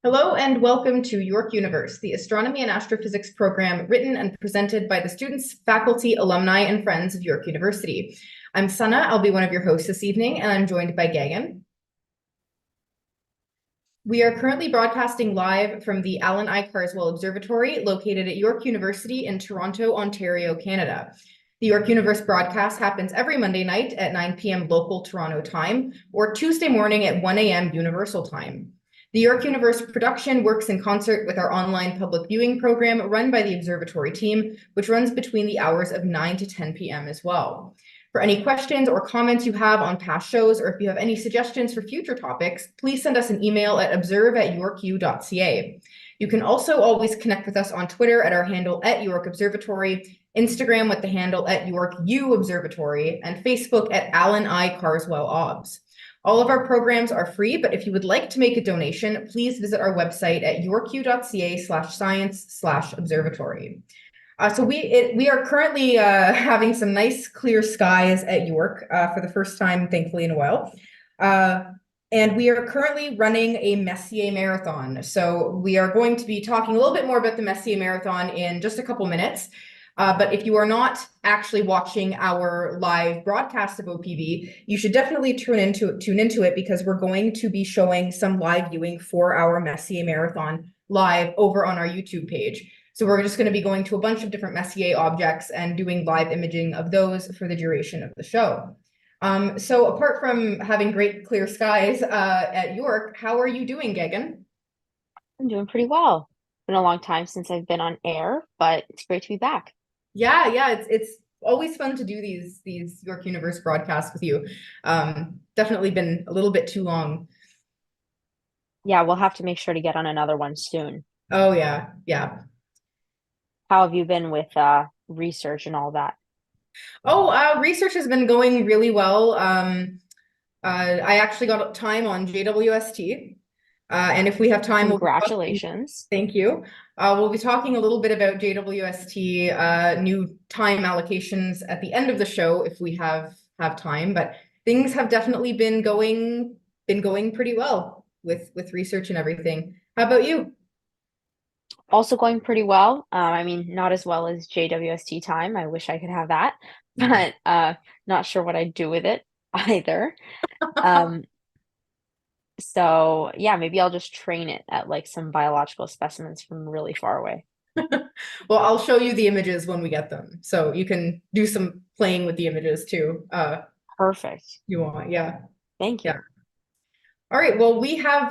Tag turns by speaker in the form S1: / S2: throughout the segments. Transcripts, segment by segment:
S1: Hello and welcome to York Universe, the astronomy and astrophysics program written and presented by the students, faculty, alumni, and friends of York University. I'm Sana, I'll be one of your hosts this evening, and I'm joined by Gagan. We are currently broadcasting live from the Allan Carswell Observatory, located at York University in Toronto, Ontario, Canada. The York Universe broadcast happens every Monday night at 9 p.m. local Toronto time, or Tuesday morning at 1 a.m. Universal time. The York Universe production works in concert with our online public viewing program run by the Observatory team, which runs between the hours of 9 to 10 p.m. as well. For any questions or comments you have on past shows, or if you have any suggestions for future topics, please send us an email at observe@yorku.ca. You can also always connect with us on Twitter at our handle @YorkObservatory, Instagram with the handle @YorkUobservatory, and Facebook at Allan I. Carswell Obs. All of our programs are free, but if you would like to make a donation, please visit our website at yorku.ca/science/observatory. So we are currently having some nice clear skies at York for the first time, thankfully, in a while. And we are currently running a Messier Marathon. So we are going to be talking a little bit more about the Messier Marathon in just a couple minutes. But if you are not actually watching our live broadcast of OPV, you should definitely tune into it because we're going to be showing some live viewing for our Messier Marathon live over on our YouTube page. So we're just going to be going to a bunch of different Messier objects and doing live imaging of those for the duration of the show. So apart from having great clear skies at York, how are you doing, Gagan?
S2: I'm doing pretty well. Been a long time since I've been on air, but it's great to be back.
S1: Yeah, it's always fun to do these York Universe broadcasts with you. Definitely been a little bit too long.
S2: Yeah, we'll have to make sure to get on another one soon.
S1: Oh yeah.
S2: How have you been with research and all that?
S1: Oh, research has been going really well. I actually got time on JWST. And if we have time, we'll be talking.
S2: Congratulations.
S1: Thank you. We'll be talking a little bit about JWST new time allocations at the end of the show if we have time. But things have definitely been going pretty well with research and everything. How about you?
S2: Also going pretty well. I mean, not as well as JWST time. I wish I could have that, but not sure what I'd do with it either. Um, so yeah, maybe I'll just train it at like some biological specimens from really far away.
S1: Well, I'll show you the images when we get them, so you can do some playing with the images too.
S2: Perfect.
S1: You want, yeah,
S2: Thank
S1: yeah.
S2: you.
S1: All right. Well, we have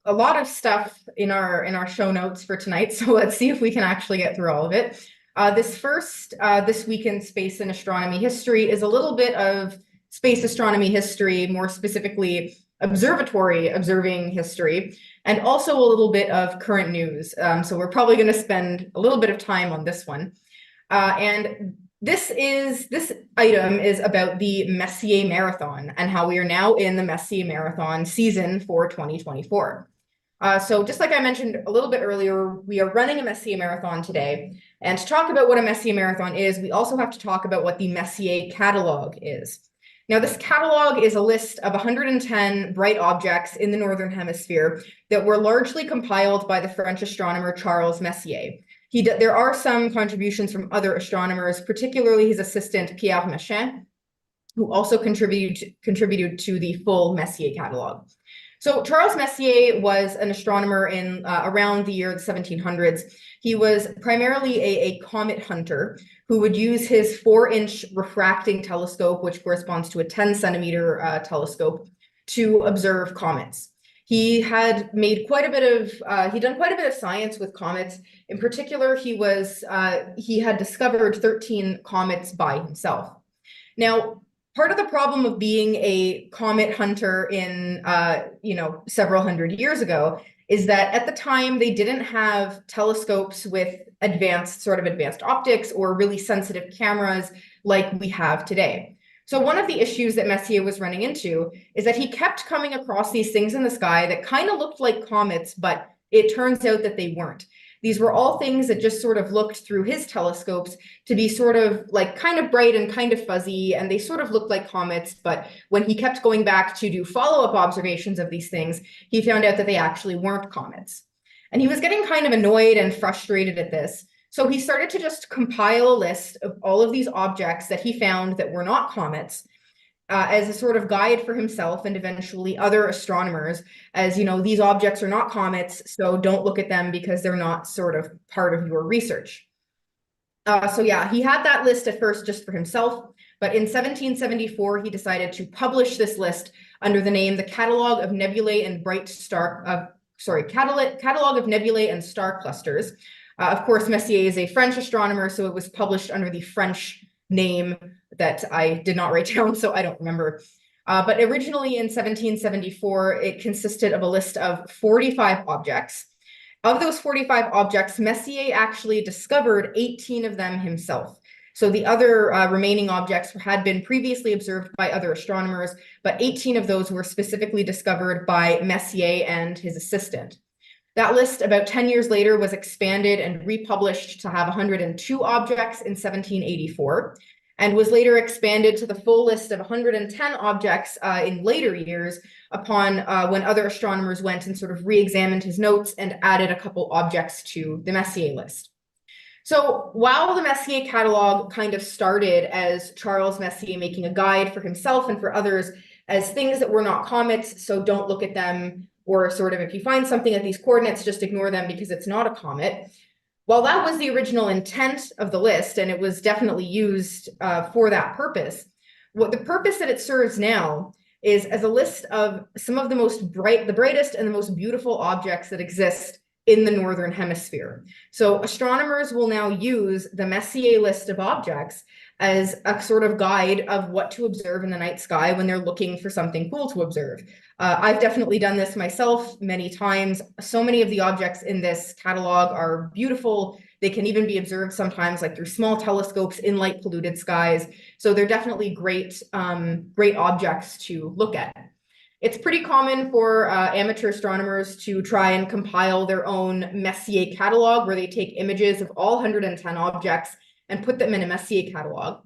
S1: a lot of stuff in our show notes for tonight, so let's see if we can actually get through all of it. This week in space and astronomy history is a little bit of space astronomy history, more specifically observatory observing history, and also a little bit of current news. So we're probably going to spend a little bit of time on this one. And this item is about the Messier Marathon and how we are now in the Messier Marathon season for 2024. So just like I mentioned a little bit earlier, we are running a Messier Marathon today. And to talk about what a Messier Marathon is, we also have to talk about what the Messier catalog is. Now, this catalog is a list of 110 bright objects in the Northern Hemisphere that were largely compiled by the French astronomer Charles Messier. There are some contributions from other astronomers, particularly his assistant Pierre Machin, who also contributed to the full Messier catalog. So Charles Messier was an astronomer in around the year 1700s. He was primarily a comet hunter who would use his 4-inch refracting telescope, which corresponds to a 10-centimeter telescope, to observe comets. He had made quite a bit of he'd done quite a bit of science with comets. In particular, he had discovered 13 comets by himself. Now, part of the problem of being a comet hunter in several hundred years ago is that at the time they didn't have telescopes with advanced optics or really sensitive cameras like we have today. So one of the issues that Messier was running into is that he kept coming across these things in the sky that kind of looked like comets, but it turns out that they weren't. These were all things that just sort of looked through his telescopes to be sort of like kind of bright and kind of fuzzy, and they sort of looked like comets. But when he kept going back to do follow-up observations of these things, he found out that they actually weren't comets. And he was getting kind of annoyed and frustrated at this. So he started to just compile a list of all of these objects that he found that were not comets, as a sort of guide for himself and eventually other astronomers, as you know, these objects are not comets, so don't look at them because they're not sort of part of your research. So yeah, he had that list at first just for himself, but in 1774 he decided to publish this list under the name the Catalog of Nebulae and Catalog of Nebulae and Star Clusters. Of course, Messier is a French astronomer, so it was published under the French name that I did not write down, so I don't remember. But originally in 1774, it consisted of a list of 45 objects. Of those 45 objects, Messier actually discovered 18 of them himself. So the other remaining objects had been previously observed by other astronomers, but 18 of those were specifically discovered by Messier and his assistant. That list, about 10 years later, was expanded and republished to have 102 objects in 1784, and was later expanded to the full list of 110 objects in later years upon when other astronomers went and sort of re-examined his notes and added a couple objects to the Messier list. So while the Messier catalog kind of started as Charles Messier making a guide for himself and for others as things that were not comets, so don't look at them, or sort of if you find something at these coordinates, just ignore them because it's not a comet. While that was the original intent of the list, and it was definitely used for that purpose, what the purpose that it serves now is as a list of some of the brightest and the most beautiful objects that exist in the Northern Hemisphere. So astronomers will now use the Messier list of objects as a sort of guide of what to observe in the night sky when they're looking for something cool to observe. I've definitely done this myself many times. So many of the objects in this catalog are beautiful. They can even be observed sometimes like through small telescopes in light polluted skies. So they're definitely great, great objects to look at. It's pretty common for amateur astronomers to try and compile their own Messier catalog, where they take images of all 110 objects and put them in a Messier catalog.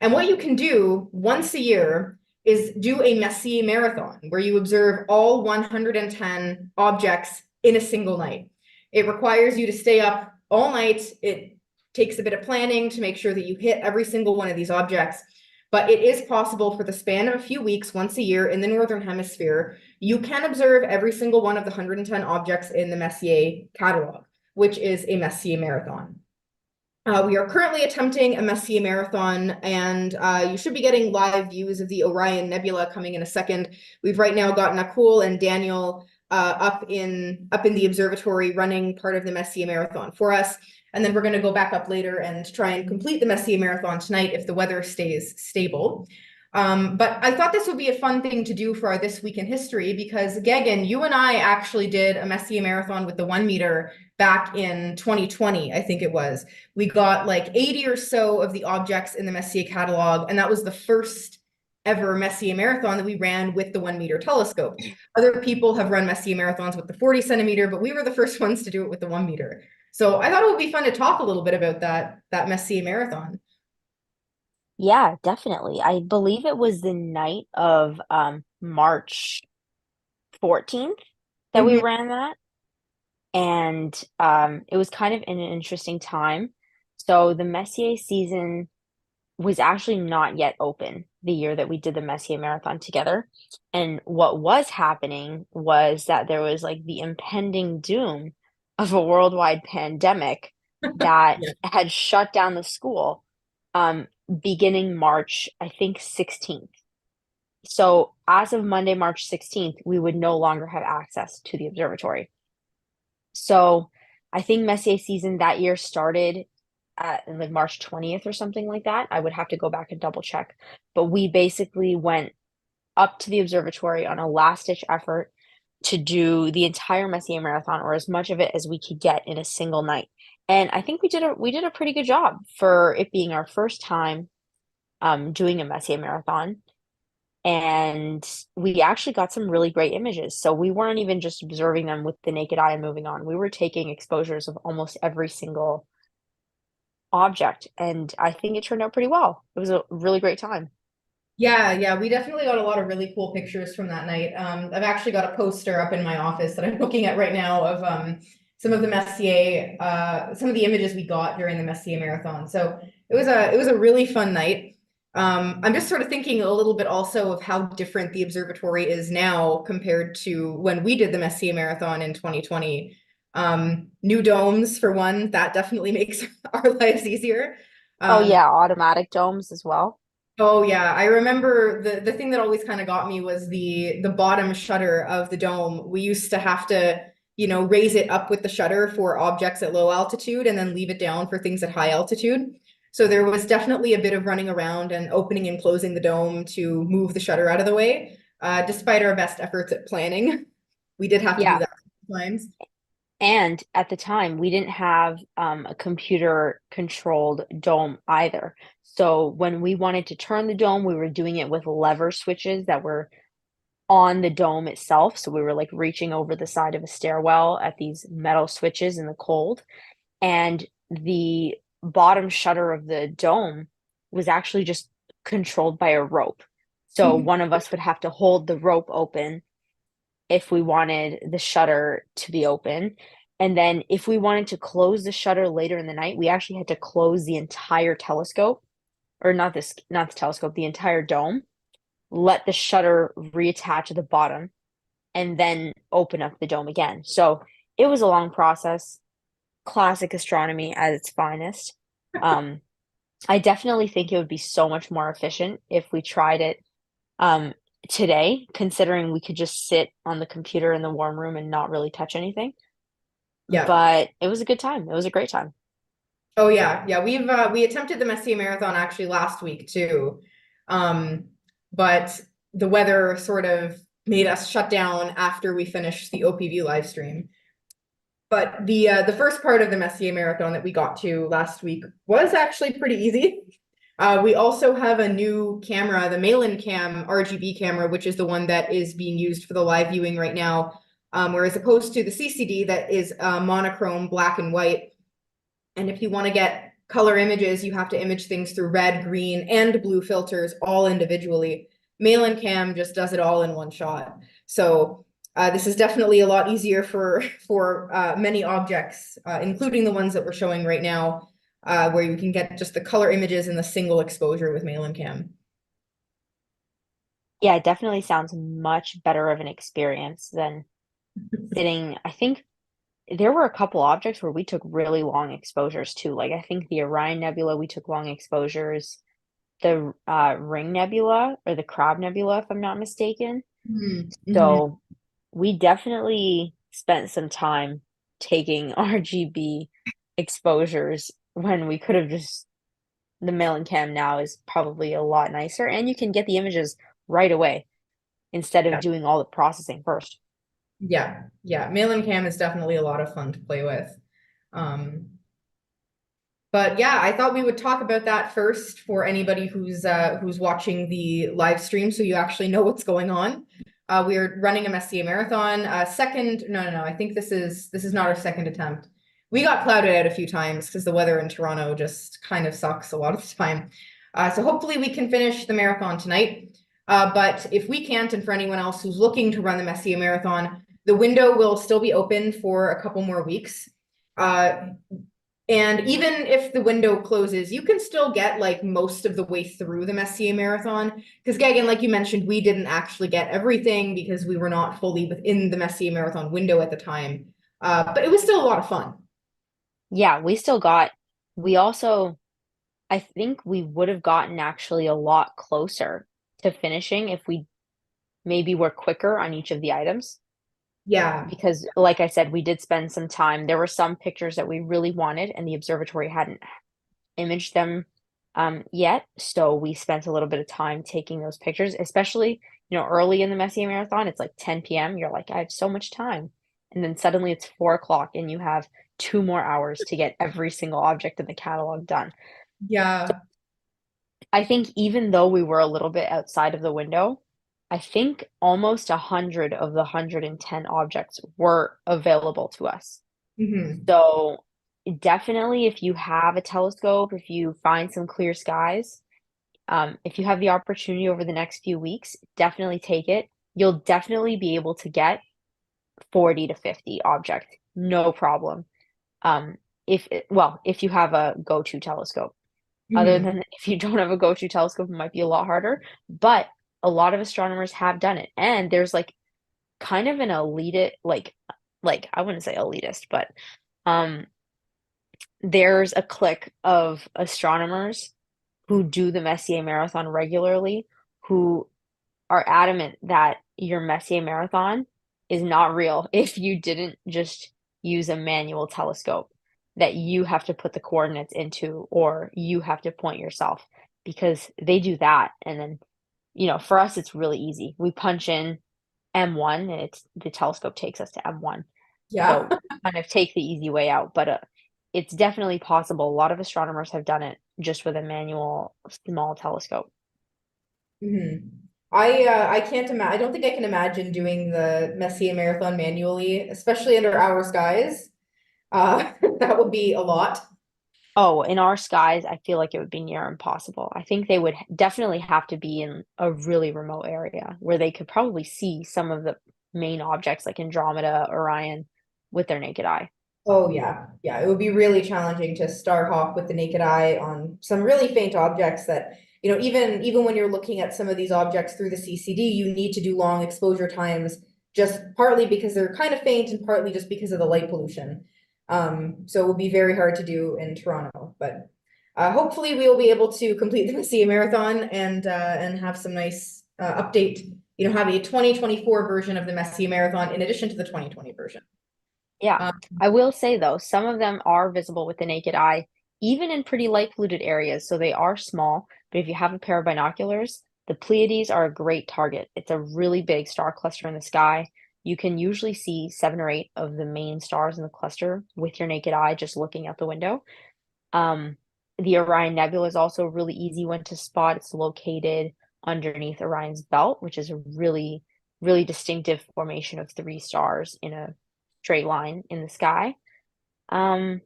S1: And what you can do once a year is do a Messier marathon, where you observe all 110 objects in a single night. It requires you to stay up all night. It takes a bit of planning to make sure that you hit every single one of these objects. But it is possible for the span of a few weeks, once a year in the Northern Hemisphere, you can observe every single one of the 110 objects in the Messier catalog, which is a Messier marathon. We are currently attempting a Messier marathon, and you should be getting live views of the Orion Nebula coming in a second. We've right now got Nicole and Daniel up in the observatory running part of the Messier marathon for us. And then we're going to go back up later and try and complete the Messier marathon tonight if the weather stays stable. But I thought this would be a fun thing to do for our This Week in History, because Gagan, you and I actually did a Messier marathon with the 1 meter back in 2020, I think it was. We got like 80 or so of the objects in the Messier catalog, and that was the first ever Messier marathon that we ran with the 1 meter telescope. Other people have run Messier marathons with the 40 centimeter, but we were the first ones to do it with the 1 meter. So I thought it would be fun to talk a little bit about that Messier marathon.
S2: Yeah, definitely. I believe it was the night of March 14th that we
S1: Mhm.
S2: ran that. And it was kind of in an interesting time. So the Messier season was actually not yet open the year that we did the Messier Marathon together. And what was happening was that there was like the impending doom of a worldwide pandemic that
S1: Yeah.
S2: had shut down the school beginning March, I think 16th. So as of Monday, March 16th, we would no longer have access to the observatory. So I think Messier season that year started at like March 20th or something like that. I would have to go back and double check. But we basically went up to the observatory on a last ditch effort to do the entire Messier marathon, or as much of it as we could get in a single night. And I think we did a pretty good job for it being our first time doing a Messier marathon. and we actually got some really great images. So we weren't even just observing them with the naked eye and moving on. We were taking exposures of almost every single object, and I think it turned out pretty well. It was a really great time.
S1: Yeah, yeah, we definitely got a lot of really cool pictures from that night. I've actually got a poster up in my office that I'm looking at right now of some of the Messier, some of the images we got during the Messier marathon. So it was a really fun night. I'm just sort of thinking a little bit also of how different the observatory is now compared to when we did the Messier marathon in 2020. New domes for one, that definitely makes our lives easier.
S2: Oh
S1: Um,
S2: yeah, automatic domes as well.
S1: Oh yeah, I remember the thing that always kind of got me was the bottom shutter of the dome. We used to have to, raise it up with the shutter for objects at low altitude and then leave it down for things at high altitude. So there was definitely a bit of running around and opening and closing the dome to move the shutter out of the way. Despite our best efforts at planning, we did have to do
S2: Yeah.
S1: that sometimes.
S2: And at the time, we didn't have a computer controlled dome either. So when we wanted to turn the dome, we were doing it with lever switches that were on the dome itself. So we were like reaching over the side of a stairwell at these metal switches in the cold. And the bottom shutter of the dome was actually just controlled by a rope. So one of us would have to hold the rope open if we wanted the shutter to be open. And then if we wanted to close the shutter later in the night, we actually had to close the entire telescope, or not the telescope, the entire dome, let the shutter reattach at the bottom, and then open up the dome again. So it was a long process, classic astronomy at its finest. Um, I definitely think it would be so much more efficient if we tried it um, today, considering we could just sit on the computer in the warm room and not really touch anything.
S1: Yeah.
S2: But it was a good time. It was a great time.
S1: Oh yeah, yeah. We attempted the Messier Marathon actually last week too. Um, but the weather sort of made us shut down after we finished the OPV live stream. But the first part of the Messier Marathon that we got to last week was actually pretty easy. We also have a new camera, the Malin Cam RGB camera, which is the one that is being used for the live viewing right now. Whereas opposed to the CCD that is monochrome black and white. And if you want to get color images, you have to image things through red, green, and blue filters all individually. Malin Cam just does it all in one shot. So this is definitely a lot easier for many objects, including the ones that we're showing right now, where you can get just the color images in the single exposure with Malin Cam.
S2: Yeah, it definitely sounds much better of an experience than sitting. I think there were a couple objects where we took really long exposures too. Like I think the Orion Nebula, we took long exposures. The Ring Nebula or the Crab Nebula, if I'm not mistaken.
S1: Mm-hmm.
S2: So we definitely spent some time taking RGB exposures when we could have just the mail and cam now is probably a lot nicer, and you can get the images right away instead of
S1: Yeah,
S2: doing all the processing first.
S1: yeah, yeah. Malin Cam is definitely a lot of fun to play with. Um, But yeah, I thought we would talk about that first for anybody who's watching the live stream, so you actually know what's going on. We are running a Messier marathon. Second, no, no, no. I think this is not our second attempt. We got clouded out a few times because the weather in Toronto just kind of sucks a lot of the time. So hopefully we can finish the marathon tonight. But if we can't, and for anyone else who's looking to run the Messier marathon, the window will still be open for a couple more weeks. Uh, and even if the window closes, you can still get like most of the way through the Messier Marathon. Because again, like you mentioned, we didn't actually get everything because we were not fully within the Messier Marathon window at the time. But it was still a lot of fun.
S2: Yeah, we also, I think we would have gotten actually a lot closer to finishing if we maybe were quicker on each of the items.
S1: Yeah,
S2: Because, like I said, we did spend some time. There were some pictures that we really wanted, and the observatory hadn't imaged them yet. So we spent a little bit of time taking those pictures, especially, early in the Messier Marathon. It's like 10 p.m. You're like, I have so much time. And then suddenly it's 4 o'clock and you have 2 more hours to get every single object in the catalog done.
S1: yeah.
S2: I think even though we were a little bit outside of the window, I think almost 100 of the 110 objects were available to us.
S1: Hmm.
S2: So definitely, if you have a telescope, if you find some clear skies, if you have the opportunity over the next few weeks, definitely take it. You'll definitely be able to get 40 to 50 objects, no problem. Um, if you have a go-to telescope. Other
S1: Hmm.
S2: than if you don't have a go-to telescope, it might be a lot harder, but a lot of astronomers have done it. And there's like kind of an elite like I wouldn't say elitist, but um there's a clique of astronomers who do the Messier Marathon regularly who are adamant that your Messier Marathon is not real if you didn't just use a manual telescope that you have to put the coordinates into or you have to point yourself because they do that and then for us it's really easy. We punch in M1 and it's the telescope takes us to M1.
S1: Yeah.
S2: So kind of take the easy way out, but it's definitely possible. A lot of astronomers have done it just with a manual small telescope.
S1: Hmm. I can't imagine. I don't think I can imagine doing the Messier Marathon manually, especially under our skies. That would be a lot.
S2: Oh, in our skies, I feel like it would be near impossible. I think they would definitely have to be in a really remote area where they could probably see some of the main objects like Andromeda, Orion with their naked eye.
S1: Oh yeah, yeah. It would be really challenging to start off with the naked eye on some really faint objects that, even when you're looking at some of these objects through the CCD, you need to do long exposure times, just partly because they're kind of faint and partly just because of the light pollution. So it will be very hard to do in Toronto, but hopefully we will be able to complete the Messier Marathon and have some nice update. Have a 2024 version of the Messier Marathon in addition to the 2020 version.
S2: Yeah,
S1: Um,
S2: I will say though, some of them are visible with the naked eye, even in pretty light polluted areas. So they are small, but if you have a pair of binoculars, the Pleiades are a great target. It's a really big star cluster in the sky. You can usually see 7 or 8 of the main stars in the cluster with your naked eye just looking out the window. Um, the Orion Nebula is also a really easy one to spot. It's located underneath Orion's belt, which is a really, really distinctive formation of 3 stars in a straight line in the sky. Um,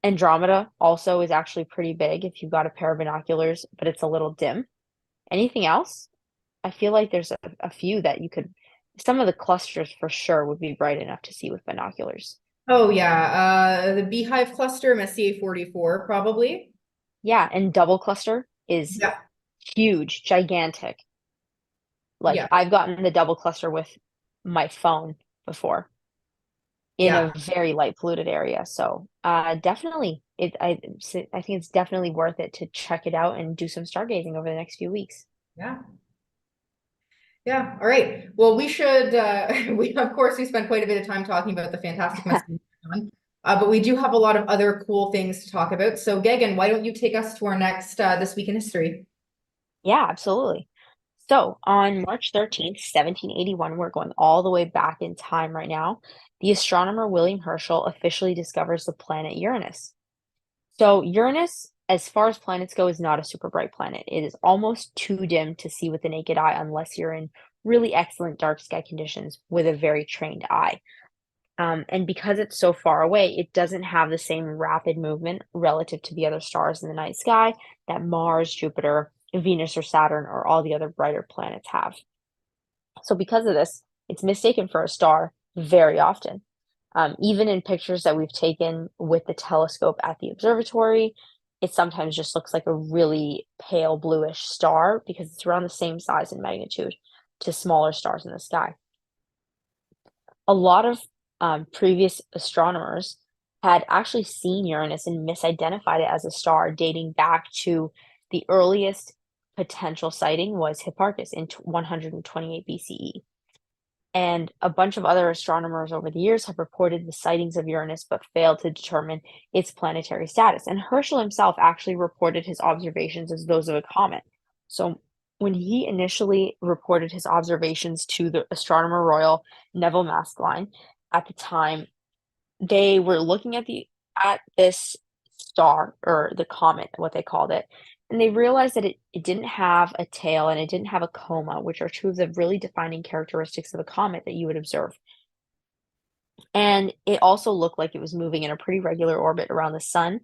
S2: Andromeda also is actually pretty big if you've got a pair of binoculars, but it's a little dim. Anything else? I feel like there's a few that you could, some of the clusters for sure would be bright enough to see with binoculars.
S1: Oh yeah, the Beehive cluster, Messier 44, probably.
S2: Yeah, and double cluster is
S1: Yeah,
S2: huge, gigantic. Like
S1: yeah,
S2: I've gotten the double cluster with my phone before in a
S1: yeah,
S2: very light polluted area. So definitely I think it's definitely worth it to check it out and do some stargazing over the next few weeks.
S1: yeah, yeah. All right. Well, we should. We of course we spent quite a bit of time talking about the fantastic Messier one, but we do have a lot of other cool things to talk about. So, Gagan, why don't you take us to our next This Week in History?
S2: Yeah, absolutely. So on March 13th, 1781, we're going all the way back in time right now. The astronomer William Herschel officially discovers the planet Uranus. So Uranus, as far as planets go, is not a super bright planet. It is almost too dim to see with the naked eye unless you're in really excellent dark sky conditions with a very trained eye. And because it's so far away, it doesn't have the same rapid movement relative to the other stars in the night sky that Mars, Jupiter, Venus, or Saturn, or all the other brighter planets have. So because of this, it's mistaken for a star very often. Even in pictures that we've taken with the telescope at the observatory, it sometimes just looks like a really pale bluish star because it's around the same size and magnitude to smaller stars in the sky. A lot of previous astronomers had actually seen Uranus and misidentified it as a star dating back to the earliest potential sighting was Hipparchus in 128 BCE. And a bunch of other astronomers over the years have reported the sightings of Uranus but failed to determine its planetary status. And Herschel himself actually reported his observations as those of a comet. So when he initially reported his observations to the Astronomer Royal Neville Maskelyne, at the time they were looking at this star or the comet, what they called it, And they realized that it didn't have a tail and it didn't have a coma, which are two of the really defining characteristics of a comet that you would observe. And it also looked like it was moving in a pretty regular orbit around the sun,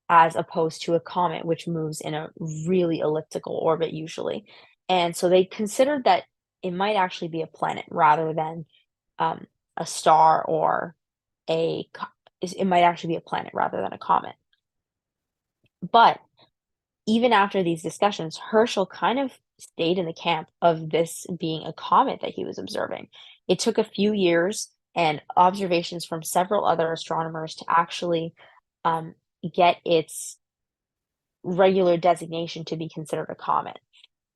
S2: as opposed to a comet, which moves in a really elliptical orbit usually. And so they considered that it might actually be a planet rather than um, a star or it might actually be a planet rather than a comet. But even after these discussions, Herschel kind of stayed in the camp of this being a comet that he was observing. It took a few years and observations from several other astronomers to actually um, get its regular designation to be considered a comet.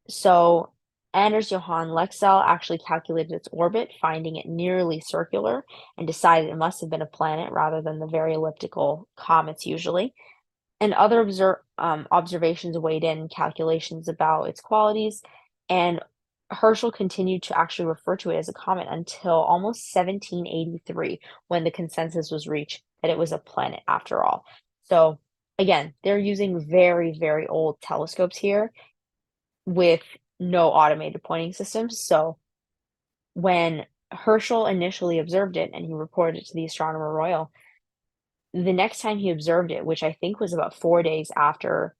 S2: So Anders Johann Lexell actually calculated its orbit, finding it nearly circular, and decided it must have been a planet rather than the very elliptical comets usually. And other observations weighed in calculations about its qualities, and Herschel continued to actually refer to it as a comet until almost 1783, when the consensus was reached that it was a planet after all. So again, they're using very, very old telescopes here with no automated pointing systems. So when Herschel initially observed it and he reported it to the Astronomer Royal, the next time he observed it, which I think was about 4 days after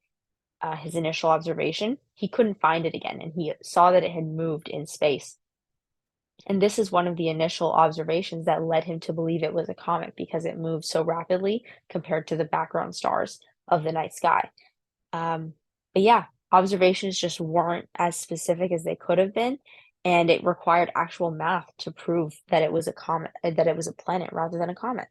S2: his initial observation, he couldn't find it again, and he saw that it had moved in space. And this is one of the initial observations that led him to believe it was a comet because it moved so rapidly compared to the background stars of the night sky. But yeah, observations just weren't as specific as they could have been, and it required actual math to prove that it was a comet, that it was a planet rather than a comet.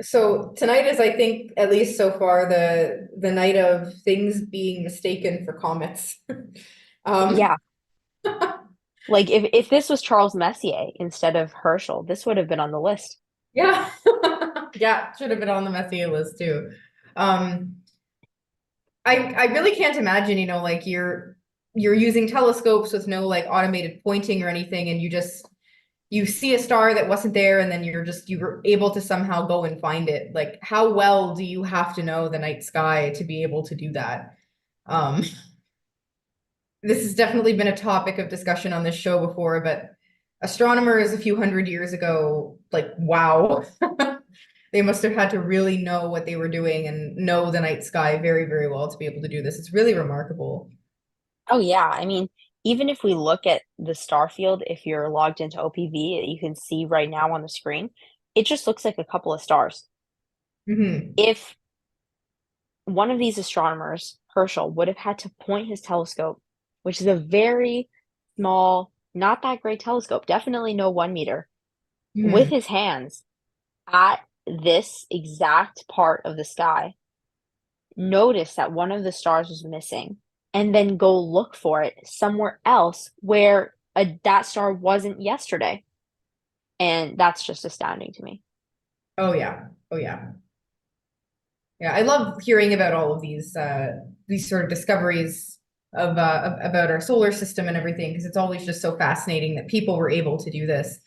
S1: So tonight is, I think, at least so far, the night of things being mistaken for comets. Um,
S2: Yeah, like if this was Charles Messier instead of Herschel, this would have been on the list.
S1: yeah, yeah, should have been on the Messier list too. Um, I really can't imagine, like you're using telescopes with no like automated pointing or anything, and you see a star that wasn't there, and then you were able to somehow go and find it. Like, how well do you have to know the night sky to be able to do that? Um, this has definitely been a topic of discussion on this show before, but astronomers a few hundred years ago, like, wow. They must have had to really know what they were doing and know the night sky very, very well to be able to do this. It's really remarkable.
S2: Oh yeah, I mean, even if we look at the star field, if you're logged into OPV, you can see right now on the screen, it just looks like a couple of stars.
S1: Hmm.
S2: If one of these astronomers, Herschel, would have had to point his telescope, which is a very small, not that great telescope, definitely no 1 meter, with
S1: Hmm.
S2: his hands at this exact part of the sky, notice that one of the stars was missing, and then go look for it somewhere else where that star wasn't yesterday. And that's just astounding to me.
S1: Oh yeah. Oh yeah. Yeah, I love hearing about all of these sort of discoveries about our solar system and everything, because it's always just so fascinating that people were able to do this.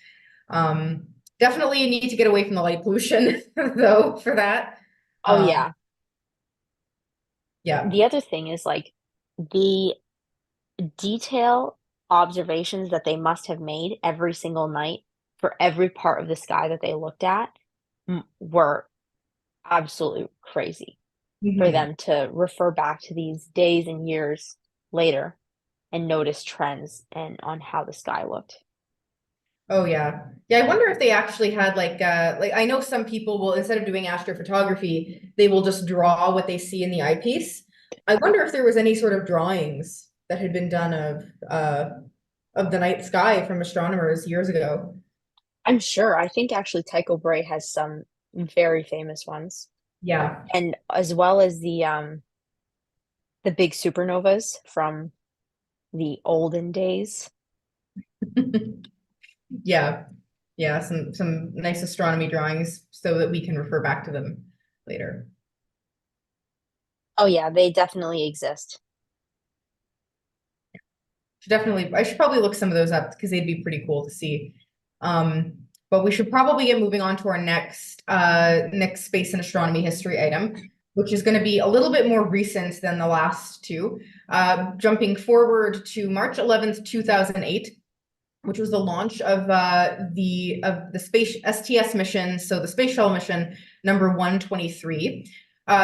S1: Um, Definitely you need to get away from the light pollution though for that.
S2: Oh,
S1: Um,
S2: yeah.
S1: yeah.
S2: The other thing is like the detail observations that they must have made every single night for every part of the sky that they looked at were absolutely crazy for
S1: Mhm.
S2: them to refer back to these days and years later and notice trends and on how the sky looked.
S1: Oh yeah. Yeah, I wonder if they actually had like I know some people will, instead of doing astrophotography, they will just draw what they see in the eyepiece. I wonder if there was any sort of drawings that had been done of the night sky from astronomers years ago.
S2: I'm sure. I think actually Tycho Brahe has some very famous ones.
S1: Yeah.
S2: And as well as the big supernovas from the olden days.
S1: Yeah. Yeah, some nice astronomy drawings so that we can refer back to them later.
S2: Oh yeah, they definitely exist.
S1: I should probably look some of those up because they'd be pretty cool to see. But we should probably get moving on to our next space and astronomy history item. which is going to be a little bit more recent than the last two. Jumping forward to March 11th, 2008, which was the launch of the space STS mission, so the space shuttle mission number 123.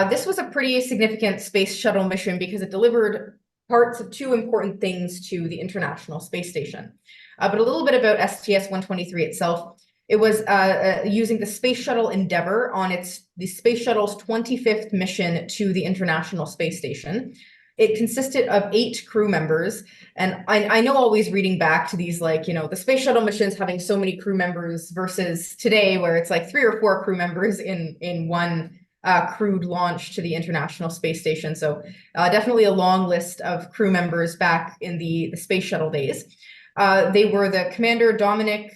S1: This was a pretty significant space shuttle mission because it delivered parts of two important things to the International Space Station. But a little bit about STS-123 itself. It was using the Space Shuttle Endeavour on the Space Shuttle's 25th mission to the International Space Station. It consisted of 8 crew members. And I know always reading back to these, like, you know, the space shuttle missions having so many crew members versus today where it's like 3 or 4 crew members in one crewed launch to the International Space Station. So definitely a long list of crew members back in the space shuttle days. They were the commander Dominic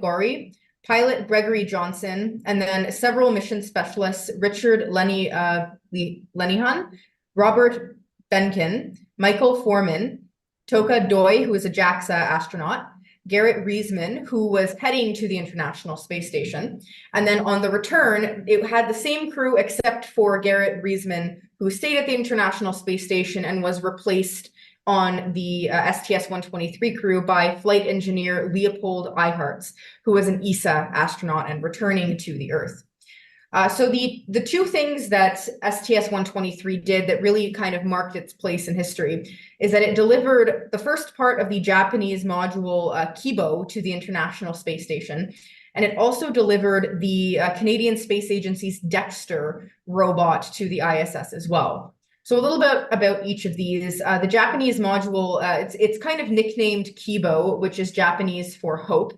S1: Gorey, pilot Gregory Johnson, and then several mission specialists, Richard Lenihan, Robert Benkin, Michael Foreman, Toka Doi, who was a JAXA astronaut, Garrett Reisman, who was heading to the International Space Station. And then on the return, it had the same crew except for Garrett Reisman, who stayed at the International Space Station and was replaced on the STS-123 crew by flight engineer Leopold Eyharts, who was an ESA astronaut and returning to the Earth. So the two things that STS-123 did that really kind of marked its place in history is that it delivered the first part of the Japanese module Kibo to the International Space Station. And it also delivered the Canadian Space Agency's Dexter robot to the ISS as well. So a little bit about each of these. The Japanese module, it's kind of nicknamed Kibo, which is Japanese for hope,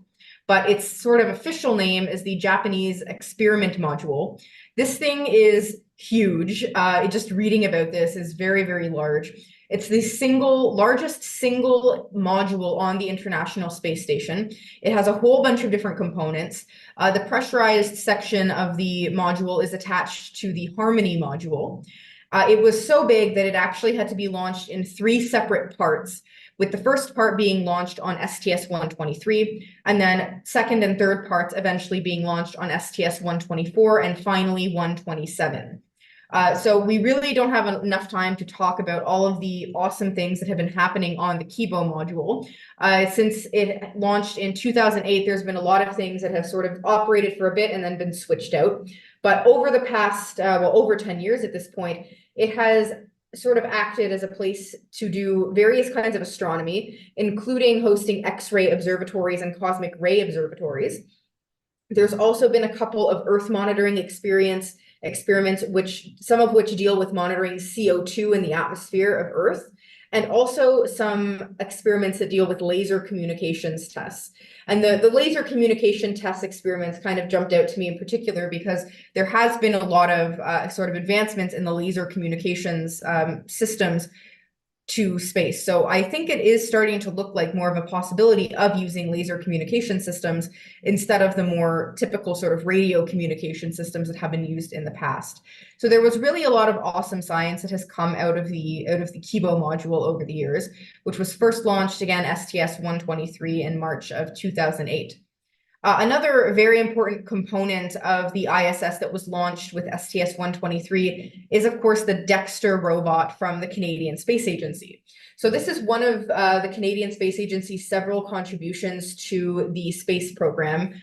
S1: but its sort of official name is the Japanese Experiment Module. This thing is huge. Just reading about this is very, very large. It's the largest single module on the International Space Station. It has a whole bunch of different components. The pressurized section of the module is attached to the Harmony module. It was so big that it actually had to be launched in 3 separate parts, with the first part being launched on STS-123, and then second and third parts eventually being launched on STS-124, and finally 127. So we really don't have enough time to talk about all of the awesome things that have been happening on the Kibo module. Since it launched in 2008, there's been a lot of things that have sort of operated for a bit and then been switched out. But over the past, over 10 years at this point, it has sort of acted as a place to do various kinds of astronomy, including hosting X-ray observatories and cosmic ray observatories. There's also been a couple of Earth monitoring experiments, some of which deal with monitoring CO2 in the atmosphere of Earth, and also some experiments that deal with laser communications tests. And the laser communication test experiments kind of jumped out to me in particular because there has been a lot of sort of advancements in the laser communications systems to space. So I think it is starting to look like more of a possibility of using laser communication systems instead of the more typical sort of radio communication systems that have been used in the past. So there was really a lot of awesome science that has come out of the Kibo module over the years, which was first launched again STS-123 in March of 2008. Another very important component of the ISS that was launched with STS-123 is, of course, the Dexter robot from the Canadian Space Agency. So this is one of the Canadian Space Agency's several contributions to the space program.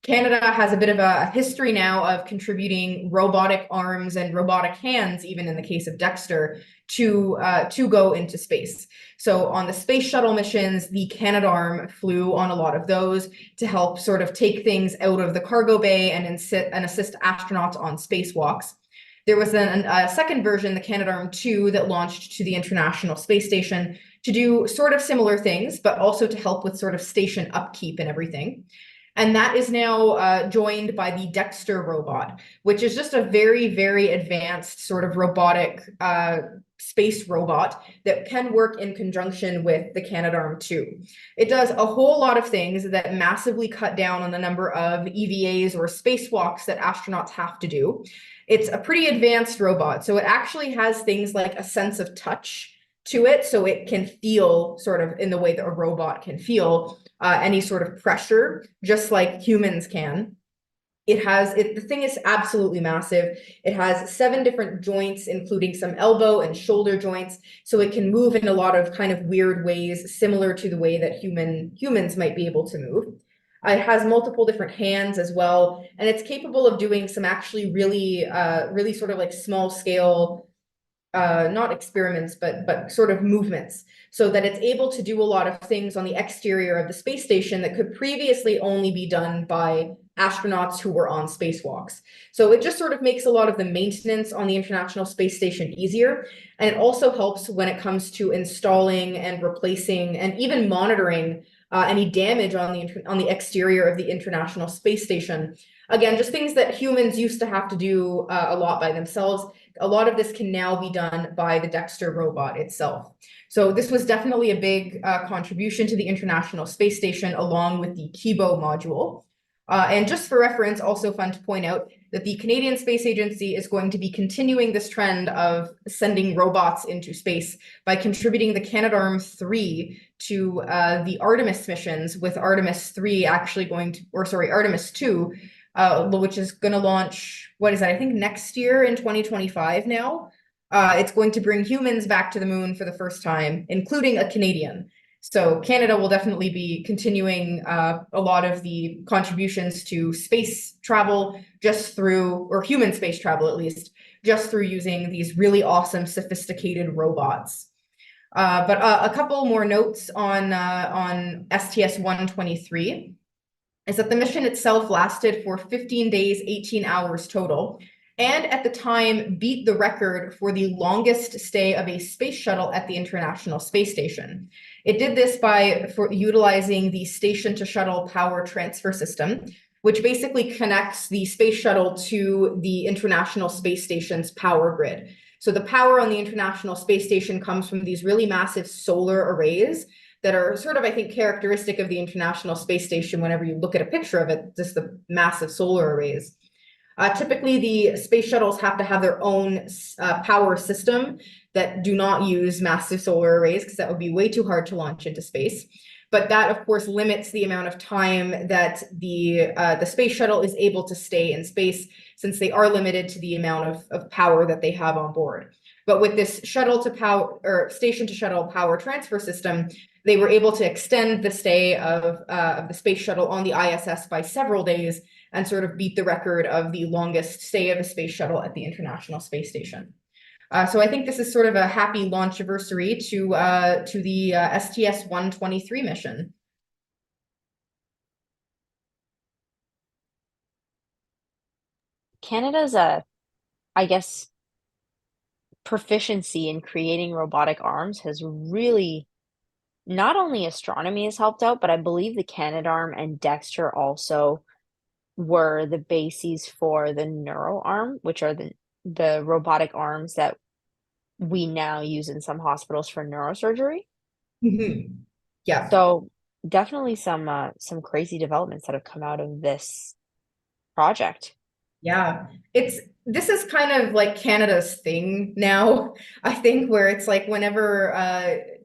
S1: Canada has a bit of a history now of contributing robotic arms and robotic hands, even in the case of Dexter, to go into space. So on the space shuttle missions, the Canadarm flew on a lot of those to help sort of take things out of the cargo bay and assist astronauts on spacewalks. There was then a second version, the Canadarm2, that launched to the International Space Station to do sort of similar things, but also to help with sort of station upkeep and everything. And that is now joined by the Dexter robot, which is just a very, very advanced sort of robotic space robot that can work in conjunction with the Canadarm2. It does a whole lot of things that massively cut down on the number of EVAs or spacewalks that astronauts have to do. It's a pretty advanced robot, so it actually has things like a sense of touch to it, so it can feel sort of in the way that a robot can feel any sort of pressure, just like humans can. The thing is absolutely massive. It has 7 different joints, including some elbow and shoulder joints. So it can move in a lot of kind of weird ways, similar to the way that humans might be able to move. It has multiple different hands as well, and it's capable of doing some actually really sort of like small scale not experiments, but sort of movements, so that it's able to do a lot of things on the exterior of the space station that could previously only be done by astronauts who were on spacewalks. So it just sort of makes a lot of the maintenance on the International Space Station easier. And it also helps when it comes to installing and replacing and even monitoring any damage on the exterior of the International Space Station. Again, just things that humans used to have to do a lot by themselves. A lot of this can now be done by the Dexter robot itself. So this was definitely a big contribution to the International Space Station, along with the Kibo module. And just for reference, also fun to point out that the Canadian Space Agency is going to be continuing this trend of sending robots into space by contributing the Canadarm3 to the Artemis missions, with Artemis 3 actually Artemis 2, which is going to launch, what is that? I think next year in 2025 now. It's going to bring humans back to the moon for the first time, including a Canadian. So Canada will definitely be continuing a lot of the contributions to space travel or human space travel at least, just through using these really awesome, sophisticated robots. But a couple more notes on STS-123 is that the mission itself lasted for 15 days, 18 hours total, and at the time beat the record for the longest stay of a space shuttle at the International Space Station. It did this by utilizing the station-to-shuttle power transfer system, which basically connects the space shuttle to the International Space Station's power grid. So the power on the International Space Station comes from these really massive solar arrays that are sort of, I think, characteristic of the International Space Station whenever you look at a picture of it, just the massive solar arrays. Typically, the space shuttles have to have their own power system that do not use massive solar arrays, because that would be way too hard to launch into space. But that, of course, limits the amount of time that the space shuttle is able to stay in space, since they are limited to the amount of power that they have on board. But with this station to shuttle power transfer system, they were able to extend the stay of the space shuttle on the ISS by several days, and sort of beat the record of the longest stay of a space shuttle at the International Space Station. So I think this is sort of a happy launch anniversary to the STS-123 mission.
S2: Canada's I guess, proficiency in creating robotic arms has really, not only astronomy has helped out, but I believe the Canadarm and Dexter also were the bases for the neural arm, which are the robotic arms that we now use in some hospitals for neurosurgery.
S1: Mhm. Yeah.
S2: So definitely some crazy developments that have come out of this project.
S1: Yeah, this is kind of like Canada's thing now, I think, where it's like whenever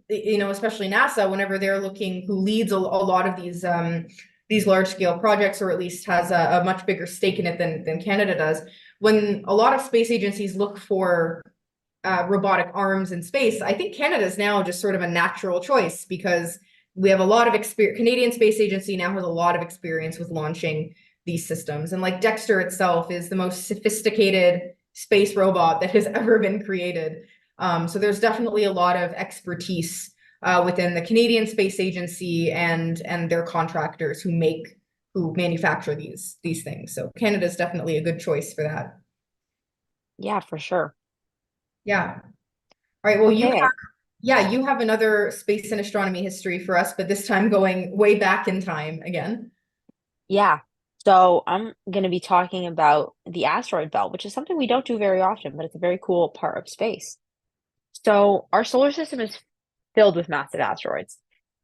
S1: especially NASA, whenever they're looking, who leads a lot of these large scale projects, or at least has a much bigger stake in it than Canada does. When a lot of space agencies look for robotic arms in space, I think Canada is now just sort of a natural choice, because we have a lot of experience. Canadian Space Agency now has a lot of experience with launching these systems. And like Dexter itself is the most sophisticated space robot that has ever been created. So there's definitely a lot of expertise within the Canadian Space Agency and their contractors who manufacture these things. So Canada is definitely a good choice for that.
S2: Yeah, for sure.
S1: Yeah. All right. Well,
S2: Okay.
S1: you have another space and astronomy history for us, but this time going way back in time again.
S2: Yeah. So I'm going to be talking about the asteroid belt, which is something we don't do very often, but it's a very cool part of space. So our solar system is filled with massive asteroids,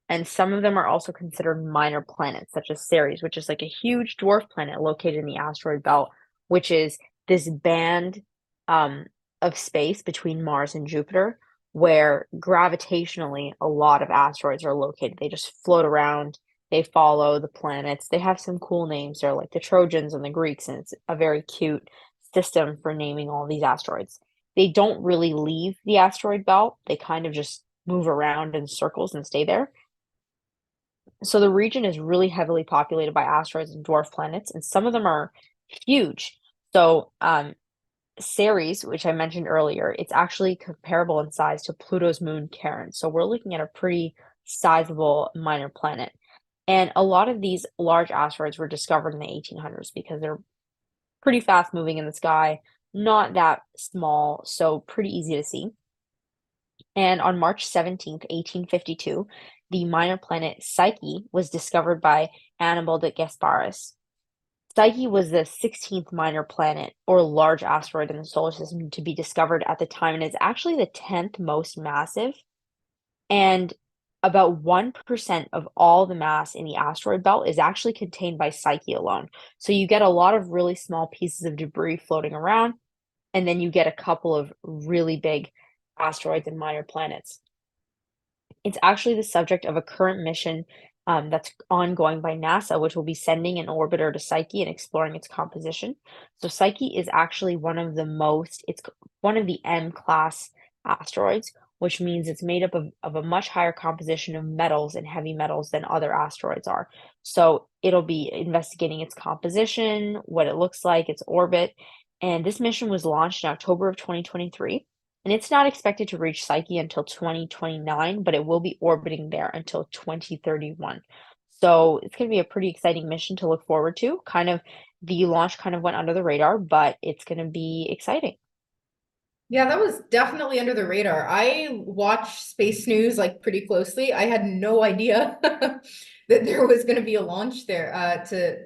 S2: and some of them are also considered minor planets, such as Ceres, which is like a huge dwarf planet located in the asteroid belt, which is this band of space between Mars and Jupiter, where gravitationally a lot of asteroids are located. They just float around. They follow the planets. They have some cool names. They're like the Trojans and the Greeks, and it's a very cute system for naming all these asteroids. They don't really leave the asteroid belt. They kind of just move around in circles and stay there. So the region is really heavily populated by asteroids and dwarf planets, and some of them are huge. So Ceres, which I mentioned earlier, it's actually comparable in size to Pluto's moon Charon. So we're looking at a pretty sizable minor planet. And a lot of these large asteroids were discovered in the 1800s because they're pretty fast moving in the sky, not that small, so pretty easy to see. And on March 17th, 1852, the minor planet Psyche was discovered by Annibale de Gasparis. Psyche was the 16th minor planet or large asteroid in the solar system to be discovered at the time, and it's actually the 10th most massive. And about 1% of all the mass in the asteroid belt is actually contained by Psyche alone. So you get a lot of really small pieces of debris floating around, and then you get a couple of really big asteroids and minor planets. It's actually the subject of a current mission that's ongoing by NASA, which will be sending an orbiter to Psyche and exploring its composition. So Psyche is actually it's one of the M class asteroids, which means it's made up of a much higher composition of metals and heavy metals than other asteroids are. So it'll be investigating its composition, what it looks like, its orbit. And this mission was launched in October of 2023. And it's not expected to reach Psyche until 2029, but it will be orbiting there until 2031. So it's going to be a pretty exciting mission to look forward to. The launch kind of went under the radar, but it's going to be exciting.
S1: Yeah, that was definitely under the radar. I watch space news like pretty closely. I had no idea that there was going to be a launch there to